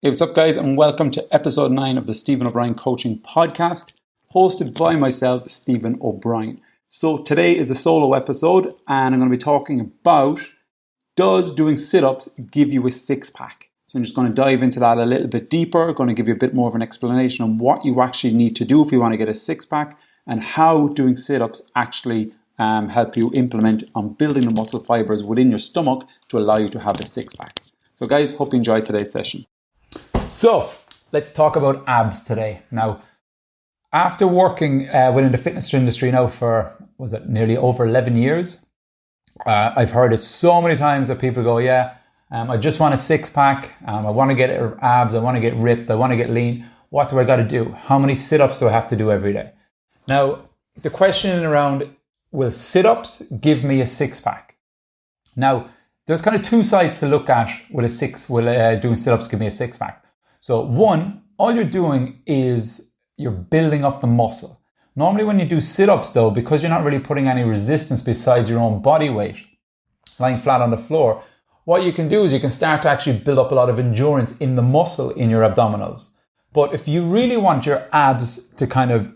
Hey, what's up, guys, and welcome to episode 9 of the Stephen O'Brien Coaching Podcast, hosted by myself, Stephen O'Brien. So, today is a solo episode, and I'm going to be talking about does doing sit ups give you a six pack? So, I'm just going to dive into that a little bit deeper, going to give you a bit more of an explanation on what you actually need to do if you want to get a six pack, and how doing sit ups actually help you implement on building the muscle fibers within your stomach to allow you to have a six pack. So, guys, hope you enjoyed today's session. So let's talk about abs today. Now, after working within the fitness industry now for, nearly over 11 years, I've heard it so many times that people go, I just want a six pack. I want to get abs. I want to get ripped. I want to get lean. What do I got to do? How many sit-ups do I have to do every day? Now, the question around, will sit-ups give me a six pack? Now, there's kind of two sides to look at will doing sit-ups give me a six pack? So one, all you're doing is you're building up the muscle. Normally when you do sit-ups though, because you're not really putting any resistance besides your own body weight, lying flat on the floor, what you can do is you can start to actually build up a lot of endurance in the muscle in your abdominals. But if you really want your abs to kind of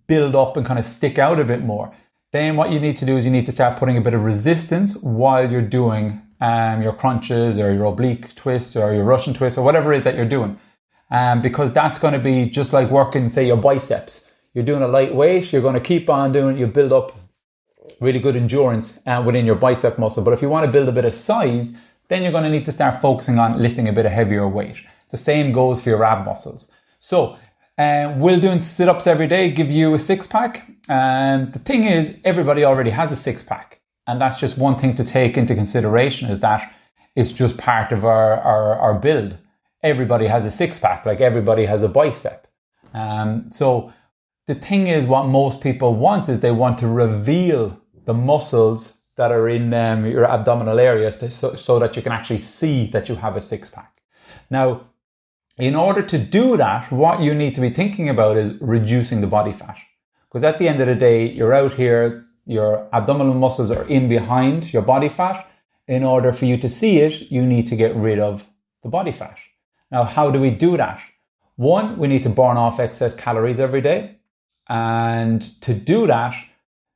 build up and kind of stick out a bit more, then what you need to do is you need to start putting a bit of resistance while you're doing your crunches or your oblique twists or your Russian twists or whatever it is that you're doing. Because that's going to be just like working, say, your biceps. You're doing a light weight, you're going to keep on doing it, you build up really good endurance within your bicep muscle. But if you want to build a bit of size, then you're going to need to start focusing on lifting a bit of heavier weight. The same goes for your ab muscles. So, will doing sit-ups every day give you a six pack? The thing is, everybody already has a six pack. And that's just one thing to take into consideration, is that it's just part of our build. Everybody has a six pack, like everybody has a bicep. So the thing is, what most people want is they want to reveal the muscles that are in your abdominal areas so that you can actually see that you have a six pack. Now, in order to do that, what you need to be thinking about is reducing the body fat. Because at the end of the day, you're out here, your abdominal muscles are in behind your body fat. In order for you to see it, you need to get rid of the body fat. Now, how do we do that? One, we need to burn off excess calories every day. And to do that,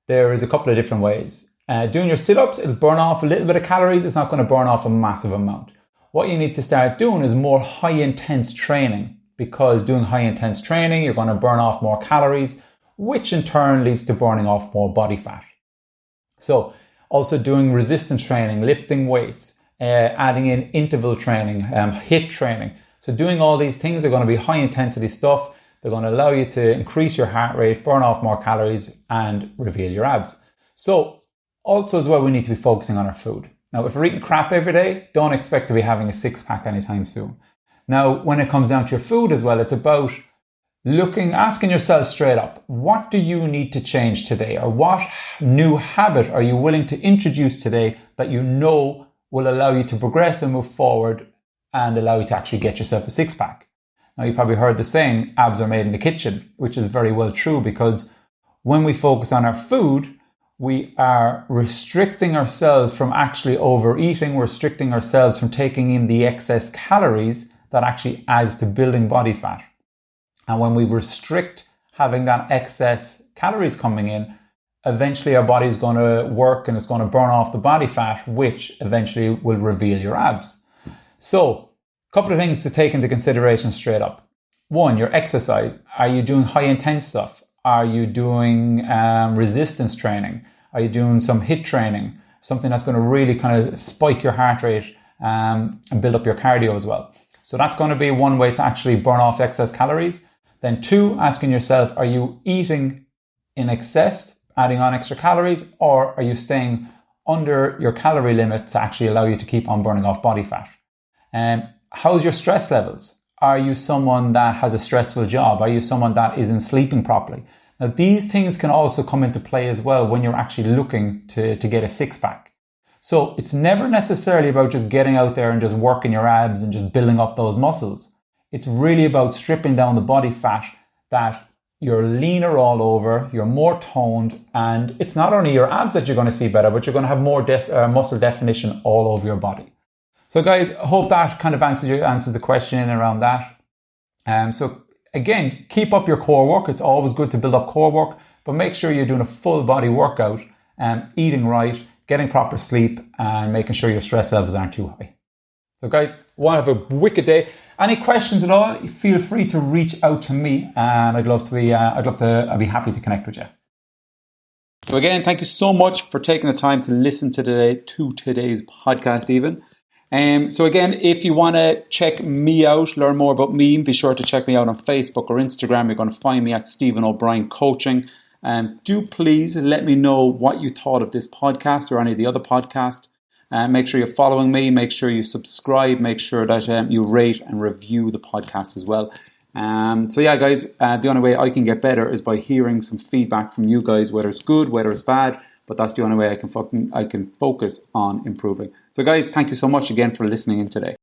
there is a couple of different ways. Doing your sit-ups, it'll burn off a little bit of calories. It's not going to burn off a massive amount. What you need to start doing is more high-intense training, because doing high-intense training, you're going to burn off more calories, which in turn leads to burning off more body fat. So also doing resistance training, lifting weights, adding in interval training, HIIT training. So doing all these things are going to be high intensity stuff. They're going to allow you to increase your heart rate, burn off more calories, and reveal your abs. So also as well, we need to be focusing on our food. Now, if we're eating crap every day, don't expect to be having a six pack anytime soon. Now, when it comes down to your food as well, it's about asking yourself straight up, what do you need to change today? Or what new habit are you willing to introduce today that you know will allow you to progress and move forward and allow you to actually get yourself a six pack? Now, you probably heard the saying, abs are made in the kitchen, which is very well true, because when we focus on our food, we are restricting ourselves from actually overeating, restricting ourselves from taking in the excess calories that actually adds to building body fat. And when we restrict having that excess calories coming in, eventually our body is going to work and it's going to burn off the body fat, which eventually will reveal your abs. So, a couple of things to take into consideration straight up. One, your exercise. Are you doing high intense stuff? Are you doing resistance training? Are you doing some HIIT training? Something that's going to really kind of spike your heart rate and build up your cardio as well. So that's going to be one way to actually burn off excess calories. Then two, asking yourself, are you eating in excess, adding on extra calories, or are you staying under your calorie limit to actually allow you to keep on burning off body fat? How's your stress levels? Are you someone that has a stressful job? Are you someone that isn't sleeping properly? Now, these things can also come into play as well when you're actually looking to get a six pack. So it's never necessarily about just getting out there and just working your abs and just building up those muscles. It's really about stripping down the body fat, that you're leaner all over, you're more toned, and it's not only your abs that you're going to see better, but you're going to have more muscle definition all over your body. So guys, I hope that kind of answers the question around that. So again, keep up your core work. It's always good to build up core work, but make sure you're doing a full body workout, eating right, getting proper sleep, and making sure your stress levels aren't too high. So guys, want to have a wicked day. Any questions at all, feel free to reach out to me, and I'd be happy to connect with you. So again, thank you so much for taking the time to listen to today's podcast even. So again, if you want to check me out, learn more about me, be sure to check me out on Facebook or Instagram. You're going to find me at Stephen O'Brien Coaching. Do please let me know what you thought of this podcast or any of the other podcasts. Make sure you're following me. Make sure you subscribe. Make sure that you rate and review the podcast as well. So yeah, guys, the only way I can get better is by hearing some feedback from you guys, whether it's good, whether it's bad. But that's the only way I can focus on improving. So guys, thank you so much again for listening in today.